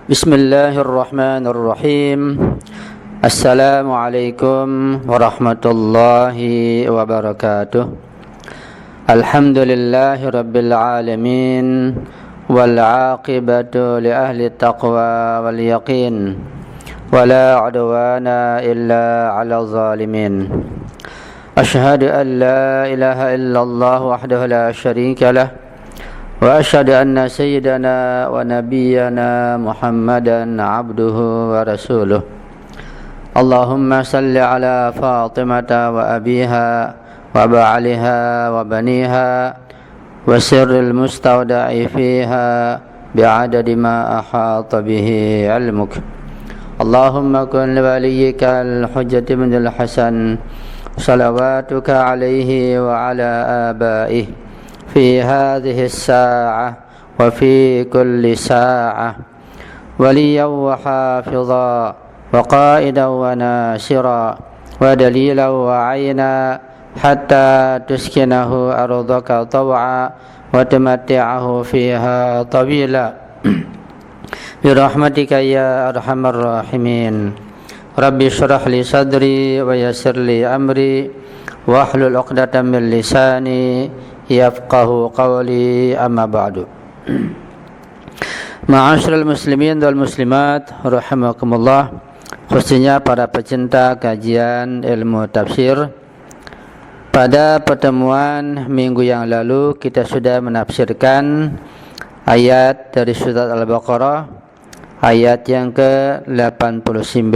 Bismillahirrahmanirrahim. Assalamualaikum warahmatullahi wabarakatuh. Alhamdulillahi rabbil alamin, wal aqibatu li ahli taqwa wal yaqin, wala udwana illa ala zalimin. Ashhadu an la ilaha illallah wahdahu la syarika lah, wa asyhadu anna sayyidana wa nabiyyana Muhammadan abduhu wa rasuluh. Allahumma salli ala Fatimata wa abiha wa ba'aliha wa baniha wa sirril mustawda'i fiha bi'adadi ma ahata bihi ilmuk. Allahumma kun liwaliyyika al-hujjati bin al-hasan salawatuka alaihi wa ala abaihi في هذه الساعة وفي كل ساعة وليا وحافظا وقائدا وناصرا ودليلا وعينا حتى تسكنه أرضك طوعا وتمتعه فيها طويلا برحمتك يا أرحم الراحمين. ربي اشرح لي صدري ويسر لي أمري واحلل عقدة من لساني yafqahu qawli, amma ba'du. Ma'asyiral muslimin wal muslimat rahimakumullah, khususnya para pecinta kajian ilmu tafsir. Pada pertemuan minggu yang lalu kita sudah menafsirkan ayat dari surat Al-Baqarah, ayat yang ke-89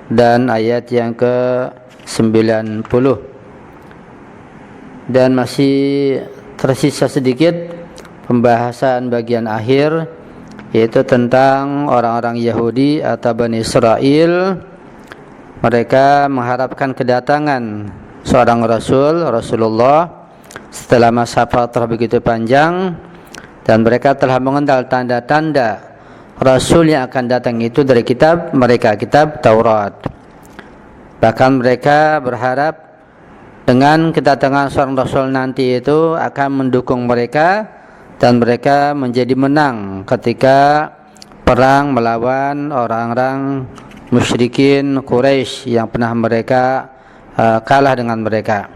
dan ayat yang ke-90. Dan masih tersisa sedikit pembahasan bagian akhir, yaitu tentang orang-orang Yahudi atau Bani Israel. Mereka mengharapkan kedatangan seorang Rasulullah setelah masa fatrah begitu panjang, dan mereka telah mengenal tanda-tanda Rasul yang akan datang itu dari kitab mereka, kitab Taurat. Bahkan mereka berharap dengan kedatangan seorang Rasul nanti itu akan mendukung mereka dan mereka menjadi menang ketika perang melawan orang-orang musyrikin Quraisy yang pernah mereka kalah dengan mereka.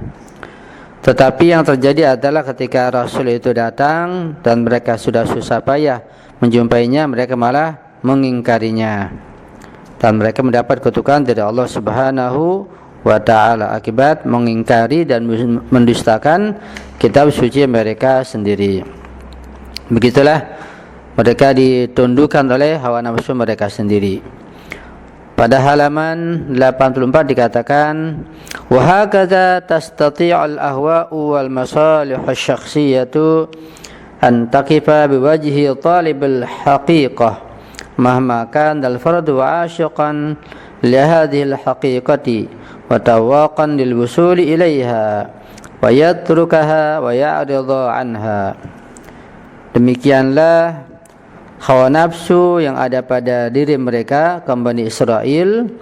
Tetapi yang terjadi adalah ketika Rasul itu datang dan mereka sudah susah payah menjumpainya, mereka malah mengingkarinya dan mereka mendapat kutukan dari Allah Subhanahu wa ta'ala akibat mengingkari dan mendustakan kitab suci mereka sendiri. Begitulah mereka ditundukkan oleh hawa nafsu mereka sendiri. Pada halaman 84 dikatakan, wa hakadha tastati'ul ahwa'u wal masalih asy-syakhsiyatu an taqifa biwajhi talibul haqiqah mahma kana al-fardu 'ashiqan li hadhihi al-haqiqati wa tawaqan lil wusuli ilaiha wa yatrukaha wa ya'ridu anha. Demikianlah hawa nafsu yang ada pada diri mereka, kaum Bani Israel,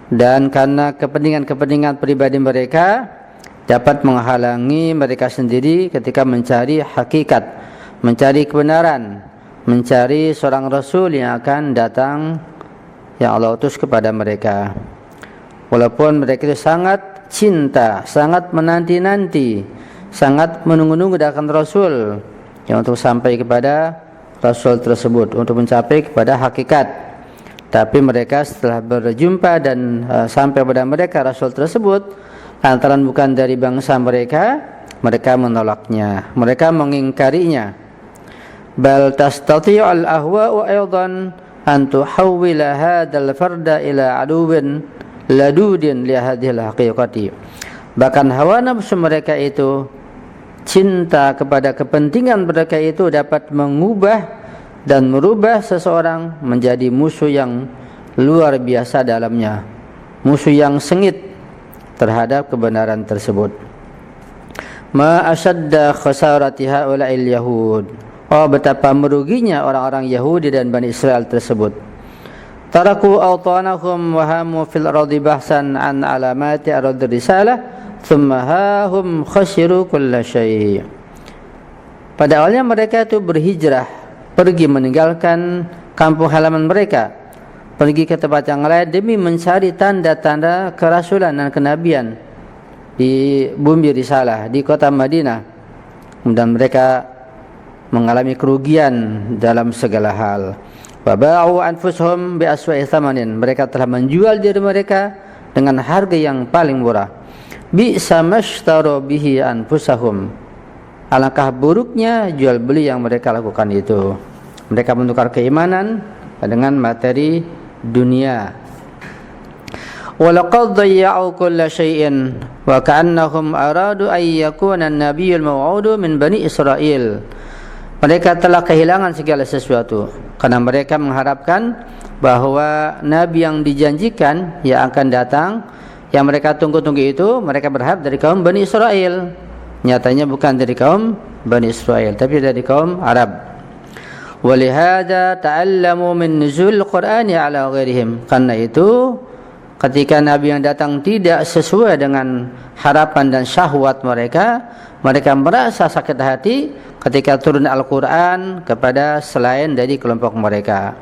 dan karena kepentingan-kepentingan pribadi mereka dapat menghalangi mereka sendiri ketika mencari hakikat, mencari kebenaran, mencari seorang Rasul yang akan datang, yang Allah utus kepada mereka. Walaupun mereka itu sangat cinta, sangat menanti-nanti, sangat menunggu-nunggu datang Rasul yang untuk sampai kepada Rasul tersebut, untuk mencapai kepada hakikat. Tapi mereka setelah berjumpa dan sampai pada mereka Rasul tersebut, lantaran bukan dari bangsa mereka, mereka menolaknya, mereka mengingkarinya. Bal tastati'u al-ahwa'u aydan an tuhawwila hadzal farda ila aduwwin ladudin li hadhil haqiqati. Bahkan hawa nafsu mereka itu, cinta kepada kepentingan mereka itu dapat mengubah dan merubah seseorang menjadi musuh yang luar biasa dalamnya, musuh yang sengit terhadap kebenaran tersebut. Ma asyadda khasarati haula'il yahud. Oh, betapa meruginya orang-orang Yahudi dan Bani Israel tersebut. Taraku awtanahum wa hamu fil ardi bahsan an alamati ardi risalah thumma hum khasiru kulla syai'. Pada awalnya mereka itu berhijrah, pergi meninggalkan kampung halaman mereka, pergi ke tempat yang lain demi mencari tanda-tanda kerasulan dan kenabian di bumi risalah di kota Madinah, dan mereka mengalami kerugian dalam segala hal. Waba'u anfusuhum bi aswa'i thamanin, mereka telah menjual diri mereka dengan harga yang paling murah. Bi'sa mashtaru bihi anfusahum, alangkah buruknya jual beli yang mereka lakukan itu. Mereka menukar keimanan dengan materi dunia. Walaqad dhayya'u kulla syai'in wa ka'annahum aradu an yakuna an-nabiyyul maw'udu min bani Israil. Mereka telah kehilangan segala sesuatu karena mereka mengharapkan bahwa nabi yang dijanjikan yang akan datang, yang mereka tunggu-tunggu itu, mereka berharap dari kaum Bani Israel. Nyatanya bukan dari kaum Bani Israel, tapi dari kaum Arab. Walihada ta'allamu min nuzul Qur'ani ala ghairihim. Karena itu ketika nabi yang datang tidak sesuai dengan harapan dan syahwat mereka, mereka merasa sakit hati ketika turun Al-Quran kepada selain dari kelompok mereka.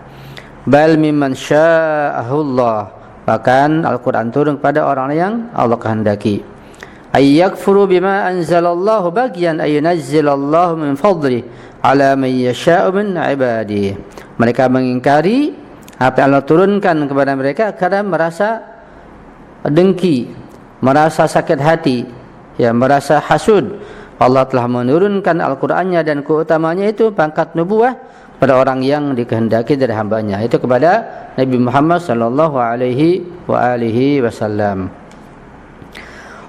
Bal mimman sya'ahullah, bahkan Al-Quran turun kepada orang yang Allah kehendaki. Ayyakfuru bima anzalallahu bagian ayyunazzilallahu min fadli ala man yasha'u min ibadihi. Mereka mengingkari apa yang Allah turunkan kepada mereka karena merasa dengki, merasa sakit hati, ya, merasa hasud. Allah telah menurunkan Al-Qur'annya dan keutamanya itu pangkat nubuwah pada orang yang dikehendaki dari hambanya, itu kepada Nabi Muhammad sallallahu alaihi wa alihi wasallam.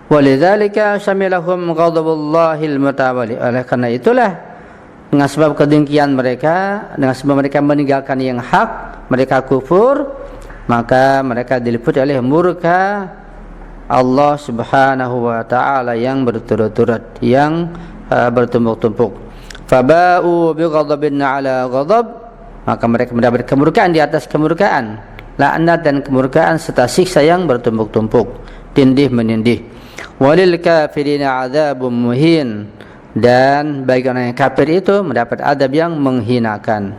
Walidzalika syamilahum ghadabullahil mutawali. Oleh karena itulah, dengan sebab kedengkian mereka, dengan sebab mereka meninggalkan yang hak, mereka kufur, maka mereka diliputi oleh murka Allah Subhanahu wa taala yang berturut-turut, yang bertumpuk-tumpuk. Faba'u bighadabin 'ala ghadab, maka mereka mendapat kemurkaan di atas kemurkaan, laknat dan kemurkaan serta siksa yang bertumpuk-tumpuk, tindih menindih. Walil kafirina 'adzabun muhin, dan bagi orang yang kafir itu mendapat adab yang menghinakan.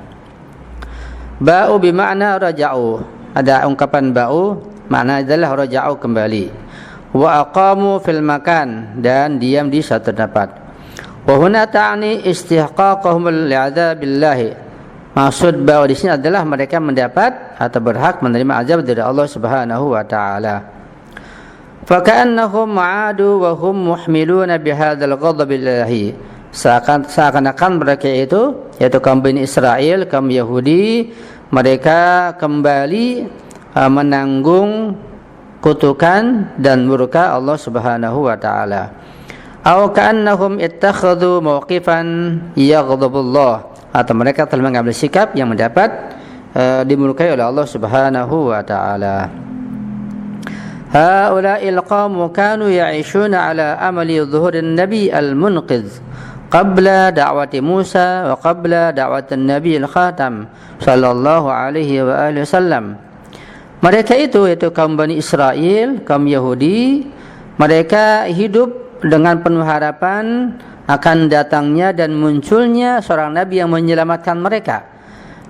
Ba'u bimakna raja'u, ada ungkapan ba'u, makna adalah raja'u kembali. Wa aqamu fil makan, dan diam di satu tempat. Wa huna ta'ni istihqaqahum li'adzabillahi. Maksud ba'u di sini adalah mereka mendapat atau berhak menerima azab dari Allah Subhanahu wa taala. Fa ka'annahum 'adu wa hum muhmiluna bihadzal ghadabillahi. Seakan-akan mereka itu, yaitu kaum Bani Israel, kaum Yahudi, mereka kembali menanggung kutukan dan murka Allah Subhanahu wa taala. Aw ka'annahum ittakhadhu mawqifan yaghdabullah, atau mereka telah mengambil sikap yang mendapat dimurkai oleh Allah Subhanahu wa taala. Haula'il qawmu kanu ya'ishuna ala amali dhuhurin nabi al-munqidh qabla da'wati Musa wa qabla da'wati Nabi al-Khatam sallallahu alaihi wa alihi wasallam. Mereka itu, yaitu kaum Bani Israel, kaum Yahudi, mereka hidup dengan penuh harapan akan datangnya dan munculnya seorang nabi yang menyelamatkan mereka.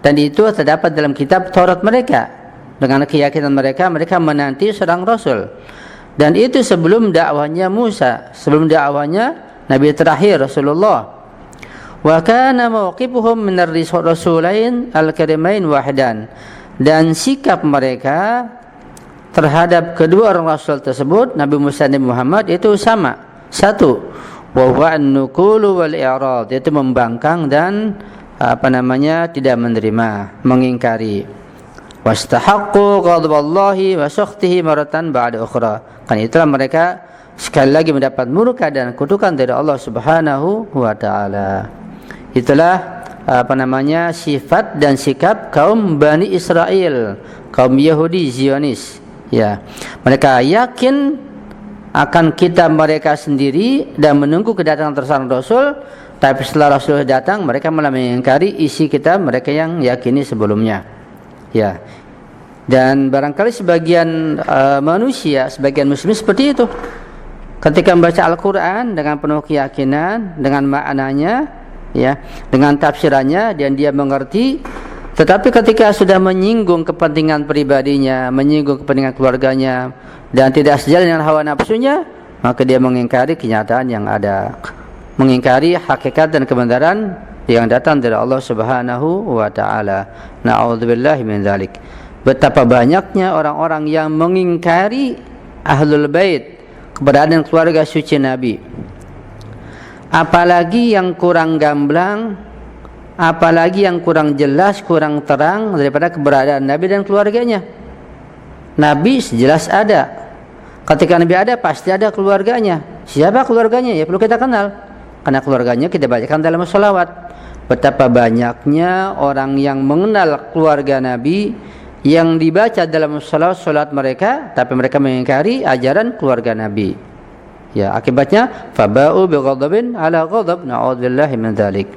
Dan itu terdapat dalam kitab Taurat mereka. Dengan keyakinan mereka, mereka menanti seorang rasul. Dan itu sebelum dakwahnya Musa, sebelum dakwahnya nabi terakhir Rasulullah. Wa kana mawqifuhum min ar-rasulain al-karimain wahdan. Dan sikap mereka terhadap kedua orang rasul tersebut, Nabi Musa dan Nabi Muhammad, itu sama. Satu, wa huwa an-nuqulu wal i'rad, yaitu membangkang dan tidak menerima, mengingkari. Wastahaqqu ghadaballahi wa sakhtihi maratan ba'da ukhra. Kan itulah mereka sekali lagi mendapat murka dan kutukan dari Allah Subhanahu wa taala. Itulah sifat dan sikap kaum Bani Israel, kaum Yahudi Zionis, ya. Mereka yakin akan kitab mereka sendiri dan menunggu kedatangan seorang rasul, tapi setelah rasul datang mereka malah mengingkari isi kitab mereka yang yakini sebelumnya, ya. Dan barangkali sebagian manusia, sebagian muslim seperti itu. Ketika membaca Al-Quran dengan penuh keyakinan, dengan maknanya, ya, dengan tafsirannya, dan dia mengerti Tetapi ketika sudah menyinggung kepentingan pribadinya, menyinggung kepentingan keluarganya, dan tidak sejalan dengan hawa nafsunya, maka dia mengingkari kenyataan yang ada, mengingkari hakikat dan kebenaran yang datang dari Allah Subhanahu wa taala. Na'udzubillahi min dzalik. Betapa banyaknya orang-orang yang mengingkari Ahlul Bait, keberadaan keluarga suci Nabi. Apalagi yang kurang gamblang, apalagi yang kurang jelas, kurang terang daripada keberadaan Nabi dan keluarganya. Nabi jelas ada. Ketika Nabi ada, pasti ada keluarganya. Siapa keluarganya? Ya perlu kita kenal. Karena keluarganya kita bacakan dalam sholawat. Betapa banyaknya orang yang mengenal keluarga Nabi, yang dibaca dalam sholawat mereka, tapi mereka mengingkari ajaran keluarga Nabi. Ya, akibatnya faba'u bighadabin ala ghadab. Na'udzubillahi min dzalik.